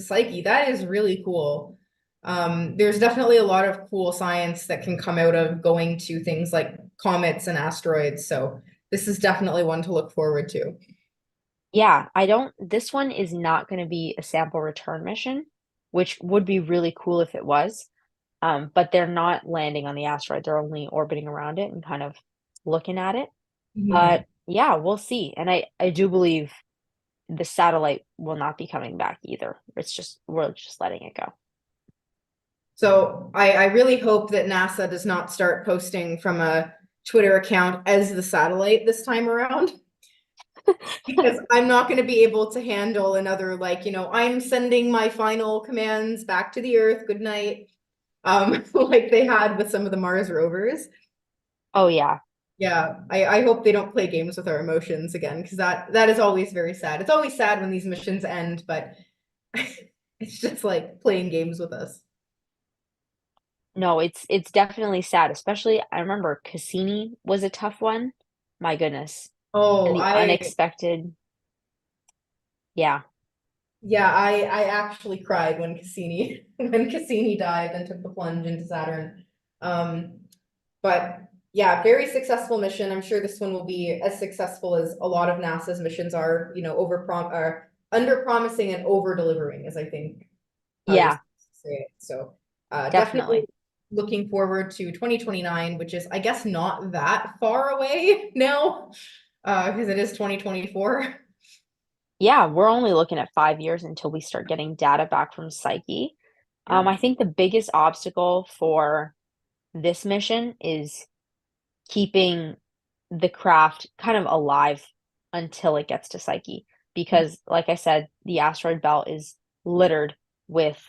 S1: Psyche. That is really cool. There's definitely a lot of cool science that can come out of going to things like comets and asteroids. So this is definitely one to look forward to.
S2: Yeah, this one is not going to be a sample return mission, which would be really cool if it was. But they're not landing on the asteroid. They're only orbiting around it and kind of looking at it.
S1: Mhm.
S2: But yeah, we'll see. And I do believe the satellite will not be coming back either. We're just letting it go.
S1: So I really hope that NASA does not start posting from a Twitter account as the satellite this time around. Because I'm not going to be able to handle another, like, I'm sending my final commands back to the Earth. Good night. Like they had with some of the Mars rovers.
S2: Oh yeah.
S1: Yeah, I hope they don't play games with our emotions again, because that is always very sad. It's always sad when these missions end, but it's just like playing games with us.
S2: No, it's definitely sad, especially I remember Cassini was a tough one. My goodness. And
S1: Oh,
S2: the unexpected. Yeah.
S1: yeah, I actually cried when Cassini when Cassini died and took the plunge into Saturn. But yeah, very successful mission. I'm sure this one will be as successful as a lot of NASA's missions are, under promising and over delivering, as I think how you're
S2: Yeah,
S1: supposed to say it. So definitely
S2: definitely.
S1: looking forward to 2029, which is I guess not that far away now, because it is 2024.
S2: Yeah, we're only looking at 5 years until we start getting data back from Psyche.
S1: Yeah.
S2: I think the biggest obstacle for this mission is keeping the craft kind of alive until it gets to Psyche. Because, like I said, the asteroid belt is littered with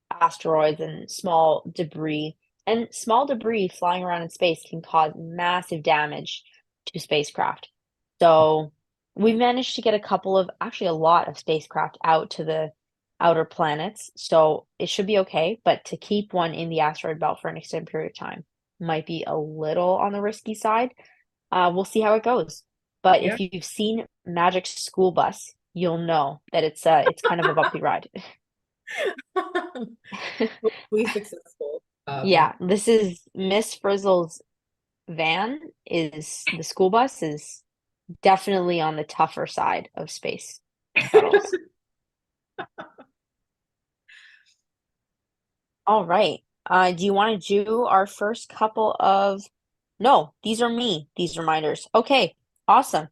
S2: asteroids and small debris. And small debris flying around in space can cause massive damage to spacecraft. So we've managed to get actually a lot of spacecraft out to the outer planets. So it should be okay. But to keep one in the asteroid belt for an extended period of time might be a little on the risky side. We'll see how it goes. But
S1: Yeah.
S2: if you've seen Magic's school bus, you'll know that it's kind of a bumpy ride.
S1: Hopefully successful.
S2: Yeah, this is Miss Frizzle's van is the school bus is definitely on the tougher side of space shuttles. All right. Do you want to do our first couple of No, these are me, these reminders. Okay, awesome.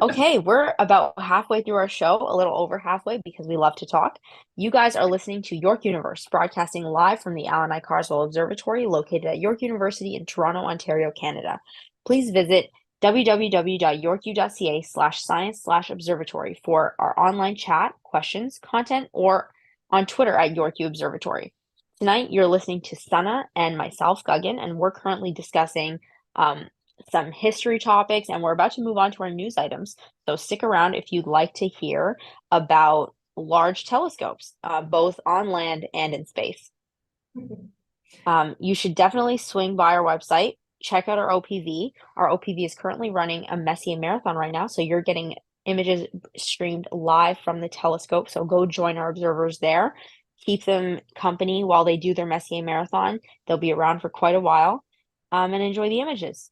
S2: Okay, we're about halfway through our show, a little over halfway because we love to talk. You guys are listening to York Universe, broadcasting live from the Allan Carswell Observatory located at York University in Toronto, Ontario, Canada. Please visit www.yorku.ca/science/observatory for our online chat, questions, content, or on Twitter at YorkU Observatory. Tonight, you're listening to Sana and myself, Guggen, and we're currently discussing um, some history topics, and we're about to move on to our news items. So stick around if you'd like to hear about large telescopes, both on land and in space. You should definitely swing by our website, check out our OPV. Our OPV is currently running a Messier Marathon right now, so you're getting images streamed live from the telescope. So go join our observers there. Keep them company while they do their Messier Marathon. They'll be around for quite a while, and enjoy the images.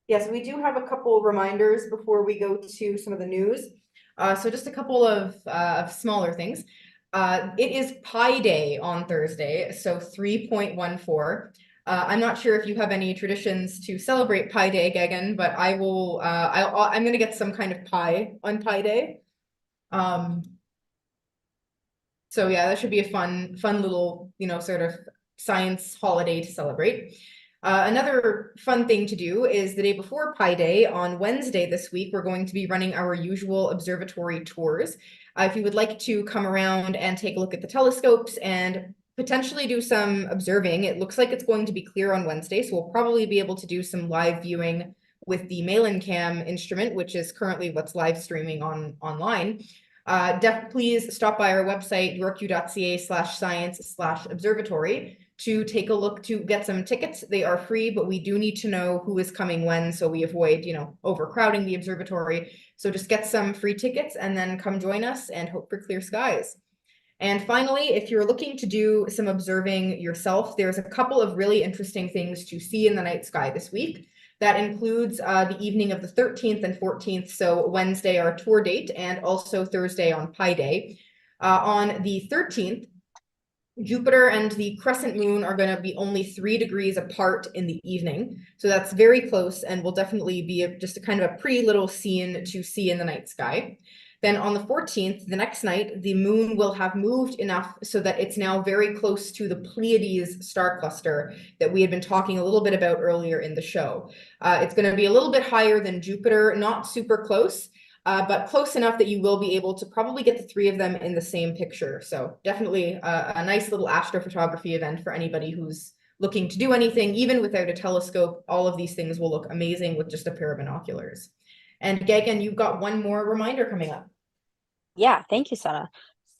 S1: Yes, we do have a couple reminders before we go to some of the news. So just a couple of smaller things. It is Pi Day on Thursday, so 3.14. I'm not sure if you have any traditions to celebrate Pi Day, Gagan, but I will. I'm going to get some kind of pie on Pi Day. So yeah, that should be a fun little, sort of science holiday to celebrate. Another fun thing to do is the day before Pi Day, on Wednesday this week, we're going to be running our usual observatory tours. If you would like to come around and take a look at the telescopes and potentially do some observing, it looks like it's going to be clear on Wednesday, so we'll probably be able to do some live viewing with the Malin Cam instrument, which is currently what's live streaming online. Please stop by our website, yorku.ca/science/observatory to take a look to get some tickets. They are free, but we do need to know who is coming when, so we avoid, overcrowding the observatory. So just get some free tickets and then come join us and hope for clear skies. And finally, if you're looking to do some observing yourself, there's a couple of really interesting things to see in the night sky this week. That includes the evening of the 13th and 14th, so Wednesday, our tour date, and also Thursday on Pi Day. On the 13th, Jupiter and the crescent moon are going to be only 3 degrees apart in the evening. So that's very close and will definitely be just a kind of a pretty little scene to see in the night sky. Then on the 14th, the next night, the moon will have moved enough so that it's now very close to the Pleiades star cluster that we had been talking a little bit about earlier in the show. It's going to be a little bit higher than Jupiter, not super close, but close enough that you will be able to probably get the 3 of them in the same picture. So definitely a nice little astrophotography event for anybody who's looking to do anything, even without a telescope. All of these things will look amazing with just a pair of binoculars. And Gagan, you've got one more reminder coming up.
S2: Yeah, thank you, Sana.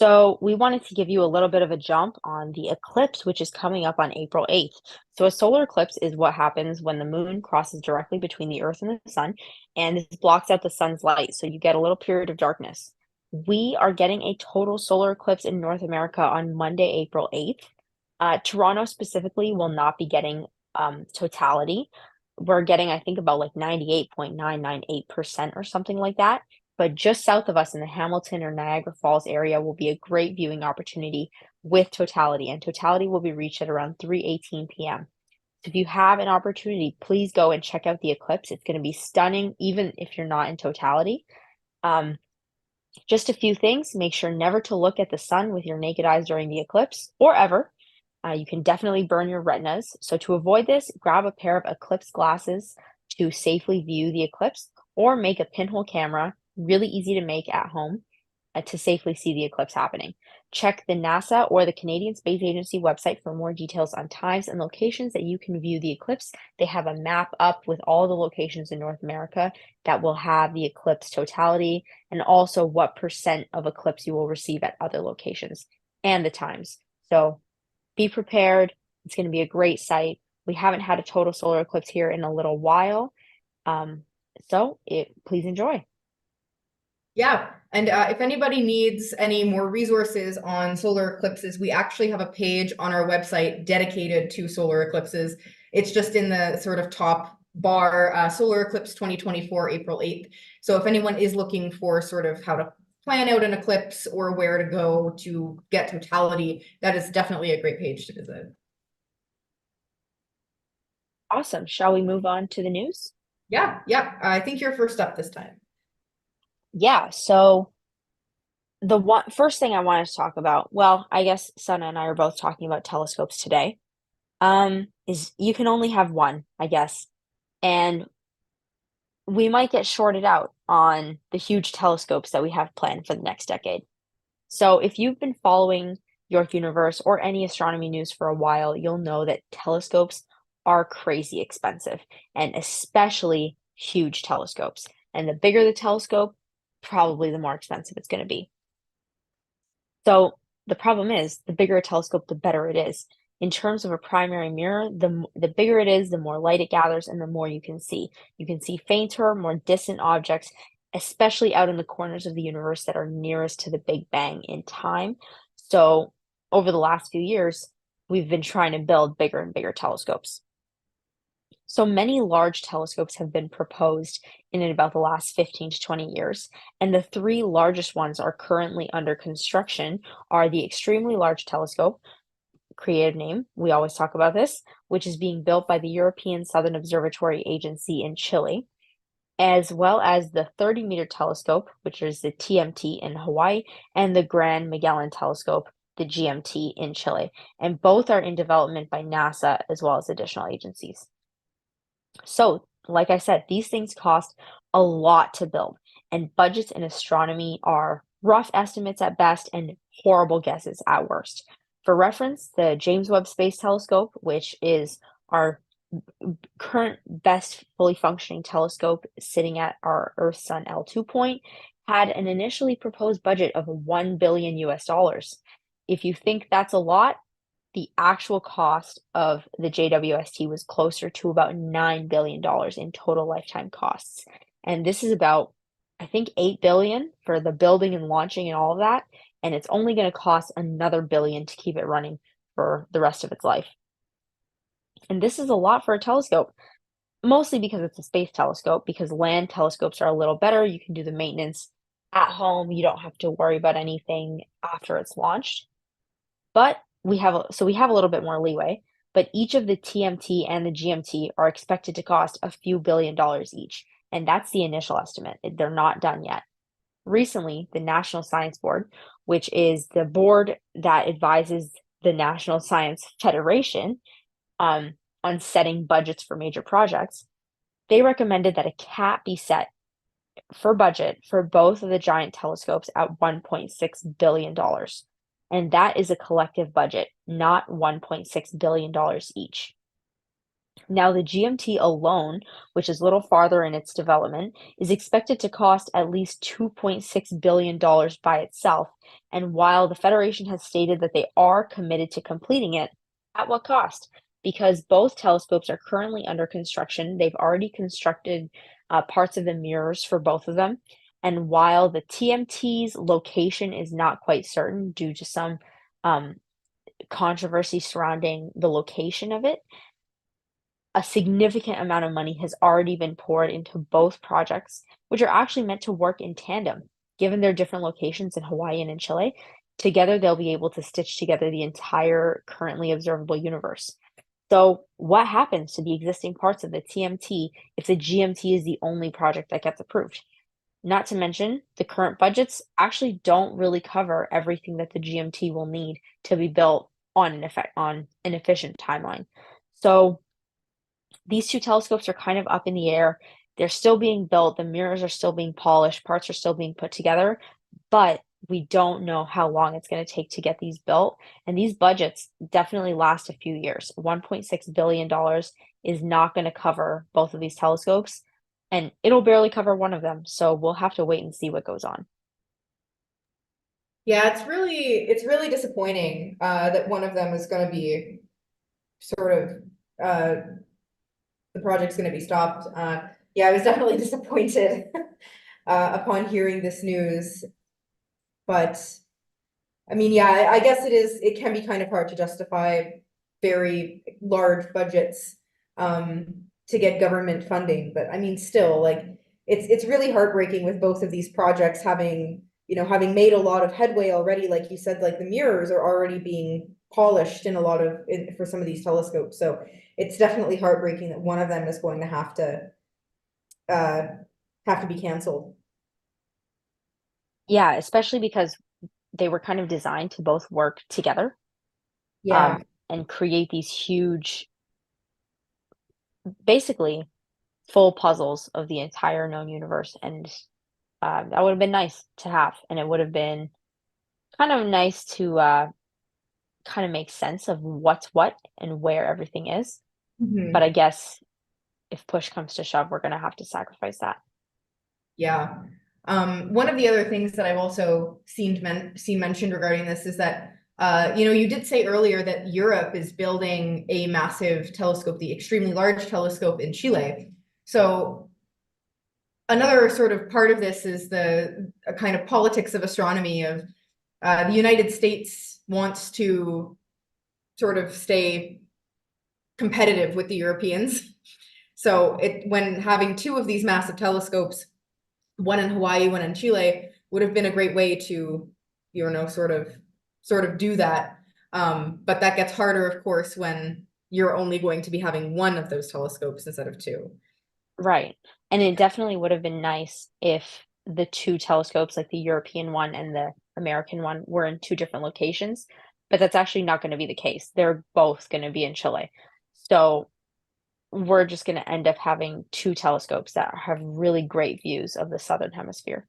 S2: So we wanted to give you a little bit of a jump on the eclipse, which is coming up on April 8th. So a solar eclipse is what happens when the moon crosses directly between the Earth and the sun, and this blocks out the sun's light, so you get a little period of darkness. We are getting a total solar eclipse in North America on Monday, April 8th. Toronto specifically will not be getting totality. We're getting, I think, about like 98.998% or something like that. But just south of us in the Hamilton or Niagara Falls area will be a great viewing opportunity with totality, and totality will be reached at around 3:18 p.m. So if you have an opportunity, please go and check out the eclipse. It's going to be stunning, even if you're not in totality. Just a few things. Make sure never to look at the sun with your naked eyes during the eclipse or ever. You can definitely burn your retinas. So to avoid this, grab a pair of eclipse glasses to safely view the eclipse, or make a pinhole camera, really easy to make at home, to safely see the eclipse happening. Check the NASA or the Canadian Space Agency website for more details on times and locations that you can view the eclipse. They have a map up with all the locations in North America that will have the eclipse totality, and also what percent of eclipse you will receive at other locations and the times. So be prepared. It's going to be a great sight. We haven't had a total solar eclipse here in a little while. Please enjoy.
S1: Yeah, and if anybody needs any more resources on solar eclipses, we actually have a page on our website dedicated to solar eclipses. It's just in the sort of top bar, Solar Eclipse 2024, April 8th. So if anyone is looking for sort of how to plan out an eclipse or where to go to get totality, that is definitely a great page to visit.
S2: Awesome. Shall we move on to the news?
S1: Yeah, yeah. I think you're first up this time.
S2: Yeah, so the one first thing I wanted to talk about, well, I guess Sana and I are both talking about telescopes today, is you can only have one, I guess. And we might get shorted out on the huge telescopes that we have planned for the next decade. So if you've been following York Universe or any astronomy news for a while, you'll know that telescopes are crazy expensive, and especially huge telescopes. And the bigger the telescope, probably the more expensive it's going to be. So the problem is, the bigger a telescope, the better it is. In terms of a primary mirror, the bigger it is, the more light it gathers, and the more you can see. You can see fainter, more distant objects, especially out in the corners of the universe that are nearest to the Big Bang in time. So over the last few years, we've been trying to build bigger and bigger telescopes. So many large telescopes have been proposed in about the last 15 to 20 years, and the three largest ones are currently under construction are the Extremely Large Telescope, creative name, we always talk about this, which is being built by the European Southern Observatory Agency in Chile, as well as the 30-meter telescope, which is the TMT in Hawaii, and the Grand Magellan Telescope, the GMT in Chile. And both are in development by NASA as well as additional agencies. So, like I said, these things cost a lot to build, and budgets in astronomy are rough estimates at best and horrible guesses at worst. For reference, the James Webb Space Telescope, which is our current best fully functioning telescope sitting at our Earth Sun L2 point, had an initially proposed budget of 1 billion US dollars. If you think that's a lot, the actual cost of the JWST was closer to about $9 billion in total lifetime costs. And this is about, I think, 8 billion for the building and launching and all of that. And it's only going to cost another billion to keep it running for the rest of its life. And this is a lot for a telescope, mostly because it's a space telescope, because land telescopes are a little better. You can do the maintenance at home. You don't have to worry about anything after it's launched. But we have a little bit more leeway, but each of the TMT and the GMT are expected to cost a few $1 billion each, and that's the initial estimate. They're not done yet. Recently, the National Science Board, which is the board that advises the National Science Federation um, on setting budgets for major projects, they recommended that a cap be set for budget for both of the giant telescopes at $1.6 billion. And that is a collective budget, not $1.6 billion each. Now, the GMT alone, which is a little farther in its development, is expected to cost at least $2.6 billion by itself. And while the Federation has stated that they are committed to completing it, at what cost? Because both telescopes are currently under construction, they've already constructed parts of the mirrors for both of them. And while the TMT's location is not quite certain due to some um, controversy surrounding the location of it, a significant amount of money has already been poured into both projects, which are actually meant to work in tandem. Given their different locations in Hawaii and in Chile, together they'll be able to stitch together the entire currently observable universe. So, what happens to the existing parts of the TMT if the GMT is the only project that gets approved? Not to mention, the current budgets actually don't really cover everything that the GMT will need to be built on an efficient timeline. So, these two telescopes are kind of up in the air. They're still being built, the mirrors are still being polished, parts are still being put together, but we don't know how long it's going to take to get these built. And these budgets definitely last a few years. $1.6 billion is not going to cover both of these telescopes, and it'll barely cover one of them. So we'll have to wait and see what goes on.
S1: Yeah, it's really disappointing that one of them is going to be sort of the project's going to be stopped. Yeah, I was definitely disappointed upon hearing this news, but I mean, yeah, I guess it can be kind of hard to justify very large budgets to get government funding, but I mean, still, like, it's really heartbreaking with both of these projects having, having made a lot of headway already. Like you said, like the mirrors are already being polished for some of these telescopes. So it's definitely heartbreaking that one of them is going to have to uh, have to be canceled.
S2: Yeah, especially because they were kind of designed to both work together,
S1: Yeah.
S2: and create these huge, basically full puzzles of the entire known universe. And that would have been nice to have, and it would have been kind of nice to kind of make sense of what's what and where everything is. But I
S1: Mhm.
S2: guess if push comes to shove, we're gonna have to sacrifice that.
S1: Yeah. One of the other things that I've also seen mentioned regarding this is that you did say earlier that Europe is building a massive telescope, the extremely large telescope in Chile. So another sort of part of this is the kind of politics of astronomy of the United States wants to sort of stay competitive with the Europeans. So when having two of these massive telescopes, one in Hawaii, one in Chile, would have been a great way to, sort of do that. But that gets harder, of course, when you're only going to be having one of those telescopes instead of two.
S2: Right. And it definitely would have been nice if the two telescopes, like the European one and the American one, were in two different locations, but that's actually not going to be the case. They're both going to be in Chile. So we're just going to end up having two telescopes that have really great views of the southern hemisphere.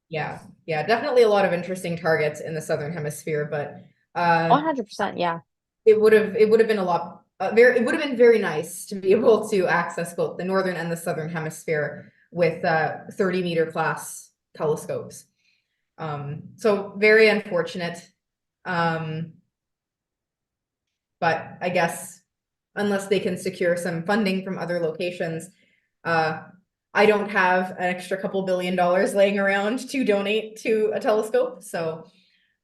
S1: Yeah, yeah, definitely a lot of interesting targets in the southern hemisphere, but uh,
S2: 100%, yeah.
S1: it would have been a lot it would have been very nice to be able to access both the northern and the southern hemisphere with 30-meter class telescopes. So very unfortunate. Um, but I guess unless they can secure some funding from other locations, uh, I don't have an extra couple $1 billion laying around to donate to a telescope. So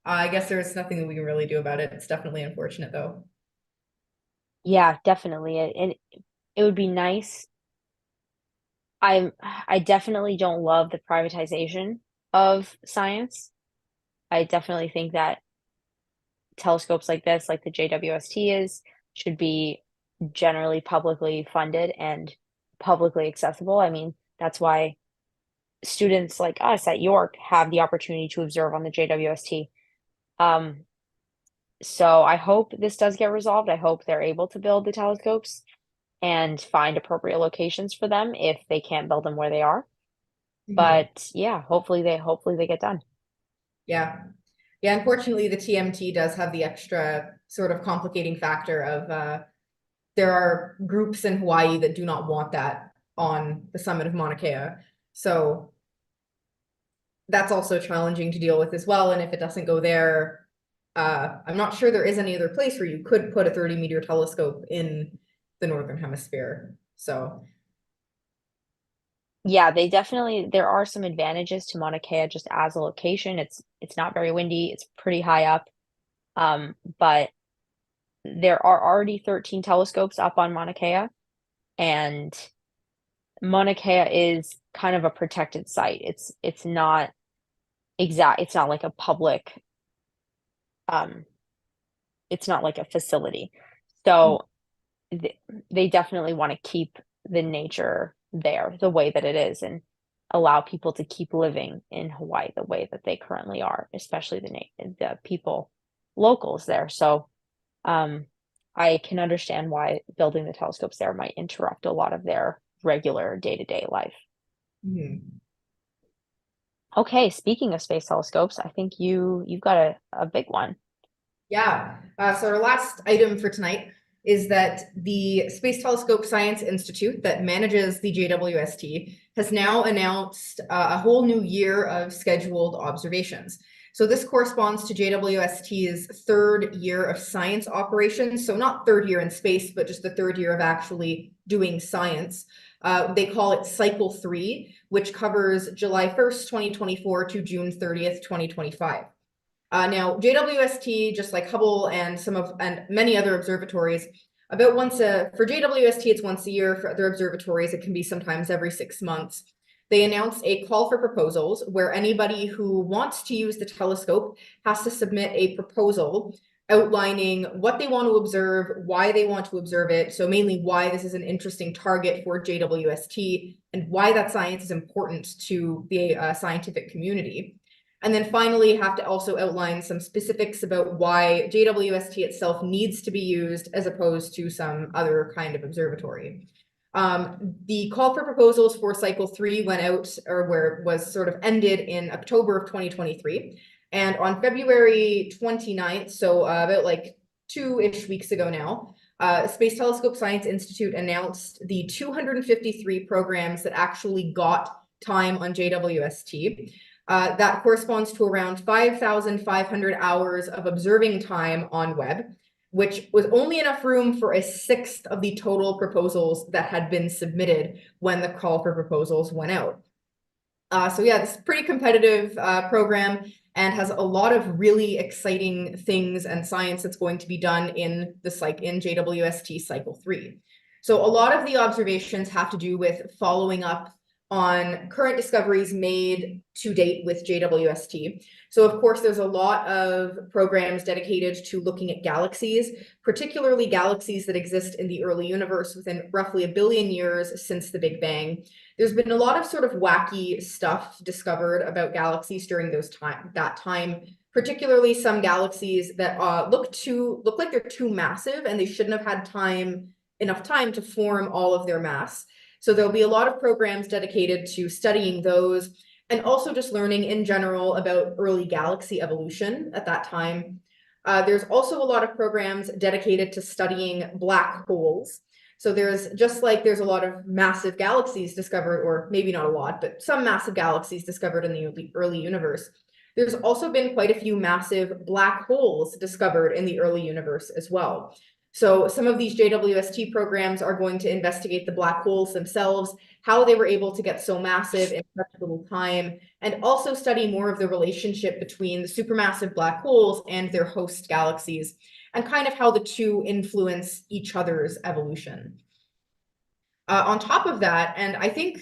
S1: I guess there's nothing that we can really do about it. It's definitely unfortunate though.
S2: Yeah, definitely. And it would be nice. I definitely don't love the privatization of science. I definitely think that telescopes like this, like the JWST is, should be generally publicly funded and publicly accessible. I mean, that's why students like us at York have the opportunity to observe on the JWST. Um, so I hope this does get resolved. I hope they're able to build the telescopes and find appropriate locations for them if they can't build them where they are.
S1: Mhm.
S2: But yeah, hopefully they get done.
S1: Yeah. Yeah, unfortunately, the TMT does have the extra sort of complicating factor of there are groups in Hawaii that do not want that on the summit of Mauna Kea. So that's also challenging to deal with as well. And if it doesn't go there, I'm not sure there is any other place where you could put a 30-meter telescope in the northern hemisphere. So
S2: Yeah, there are some advantages to Mauna Kea just as a location. It's not very windy, it's pretty high up. But there are already 13 telescopes up on Mauna Kea, and Mauna Kea is kind of a protected site. It's not like a public, um, it's not like a facility. So th they definitely wanna keep the nature there the way that it is and allow people to keep living in Hawaii the way that they currently are, especially the people locals there. So, um, I can understand why building the telescopes there might interrupt a lot of their regular day-to-day life.
S1: mhm.
S2: Okay, speaking of space telescopes, I think you've got a big one.
S1: Yeah. So our last item for tonight is that the Space Telescope Science Institute that manages the JWST has now announced a whole new year of scheduled observations. So this corresponds to JWST's third year of science operations. So not third year in space, but just the third year of actually doing science. They call it Cycle 3, which covers July 1st, 2024 to June 30th, 2025. Now, JWST, just like Hubble and many other observatories, about once a for JWST, it's once a year. For other observatories, it can be sometimes every 6 months. They announced a call for proposals where anybody who wants to use the telescope has to submit a proposal outlining what they want to observe, why they want to observe it. So mainly why this is an interesting target for JWST and why that science is important to the scientific community. And then finally have to also outline some specifics about why JWST itself needs to be used as opposed to some other kind of observatory. The call for proposals for cycle 3 went out, or where it was sort of ended in October of 2023. And on February 29th, so about like 2-ish weeks ago now, Space Telescope Science Institute announced the 253 programs that actually got time on JWST. That corresponds to around 5,500 hours of observing time on Webb, which was only enough room for a sixth of the total proposals that had been submitted when the call for proposals went out. So yeah, this is a pretty competitive program and has a lot of really exciting things and science that's going to be done in JWST cycle 3. So a lot of the observations have to do with following up on current discoveries made to date with JWST. So of course, there's a lot of programs dedicated to looking at galaxies, particularly galaxies that exist in the early universe within roughly 1 billion years since the Big Bang. There's been a lot of sort of wacky stuff discovered about galaxies during that time, particularly some galaxies that look like they're too massive and they shouldn't have had enough time to form all of their mass. So there'll be a lot of programs dedicated to studying those and also just learning in general about early galaxy evolution at that time. There's also a lot of programs dedicated to studying black holes. So there's a lot of massive galaxies discovered, or maybe not a lot, but some massive galaxies discovered in the early universe. There's also been quite a few massive black holes discovered in the early universe as well. So some of these JWST programs are going to investigate the black holes themselves, how they were able to get so massive in such little time, and also study more of the relationship between the supermassive black holes and their host galaxies, and kind of how the two influence each other's evolution. On top of that, and I think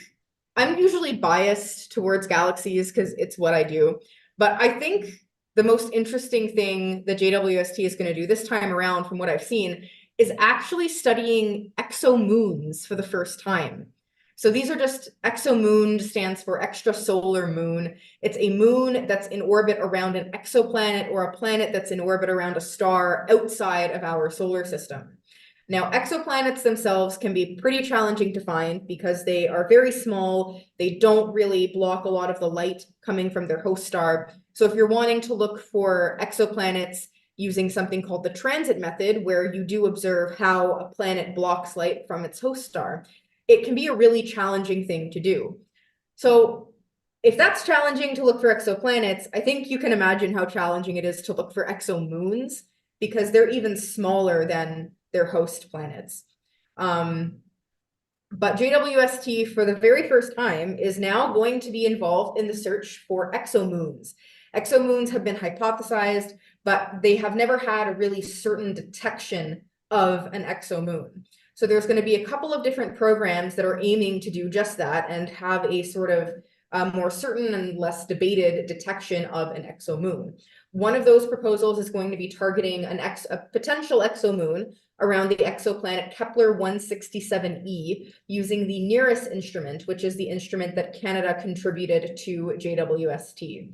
S1: I'm usually biased towards galaxies because it's what I do, but I think the most interesting thing that JWST is going to do this time around, from what I've seen, is actually studying exomoons for the first time. So these are just exomoon stands for extrasolar moon. It's a moon that's in orbit around an exoplanet or a planet that's in orbit around a star outside of our solar system. Now, exoplanets themselves can be pretty challenging to find because they are very small. They don't really block a lot of the light coming from their host star. So if you're wanting to look for exoplanets using something called the transit method, where you do observe how a planet blocks light from its host star, it can be a really challenging thing to do. So if that's challenging to look for exoplanets, I think you can imagine how challenging it is to look for exomoons, because they're even smaller than their host planets. But JWST, for the very first time, is now going to be involved in the search for exomoons. Exomoons have been hypothesized, but they have never had a really certain detection of an exomoon. So there's going to be a couple of different programs that are aiming to do just that and have a sort of more certain and less debated detection of an exomoon. One of those proposals is going to be targeting a potential exomoon around the exoplanet Kepler 167e using the NIRISS instrument, which is the instrument that Canada contributed to JWST.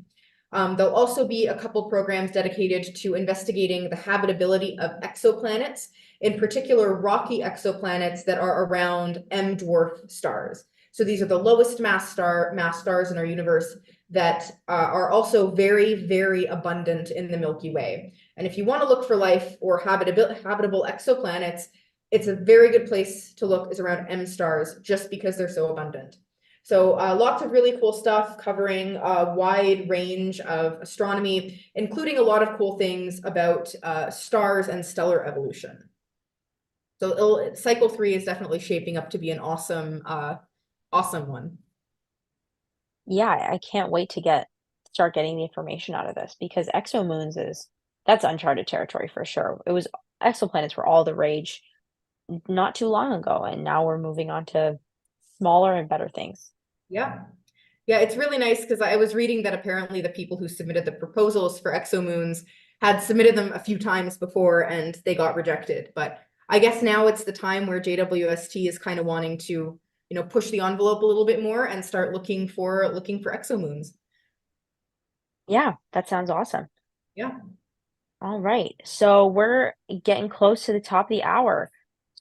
S1: There'll also be a couple programs dedicated to investigating the habitability of exoplanets, in particular rocky exoplanets that are around M-dwarf stars. So these are the lowest mass stars in our universe that are also very, very abundant in the Milky Way. And if you want to look for life or habitable exoplanets, it's a very good place to look is around M stars, just because they're so abundant. So lots of really cool stuff covering a wide range of astronomy, including a lot of cool things about stars and stellar evolution. So cycle 3 is definitely shaping up to be an awesome one.
S2: Yeah, I can't wait to start getting the information out of this, because that's uncharted territory for sure. Exoplanets were all the rage not too long ago, and now we're moving on to smaller and better things.
S1: Yeah. Yeah, it's really nice because I was reading that apparently the people who submitted the proposals for exomoons had submitted them a few times before and they got rejected. But I guess now it's the time where JWST is kind of wanting to, push the envelope a little bit more and start looking for exomoons.
S2: Yeah, that sounds awesome.
S1: Yeah.
S2: All right. So we're getting close to the top of the hour.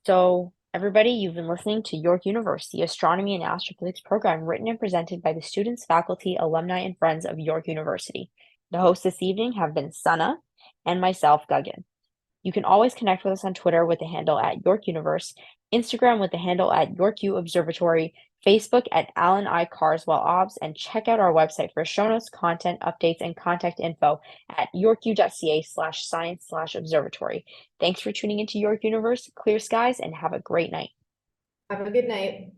S2: So everybody, you've been listening to York University Astronomy and Astrophysics program written and presented by the students, faculty, alumni, and friends of York University. The hosts this evening have been Sana and myself, Guggen. You can always connect with us on Twitter with the handle at York Universe, Instagram with the handle at YorkU Observatory, Facebook at Allan I Carswell Obs, and check out our website for show notes, content, updates, and contact info at yorku.ca/science/observatory. Thanks for tuning into York Universe, clear skies, and have a great night.
S1: Have a good night.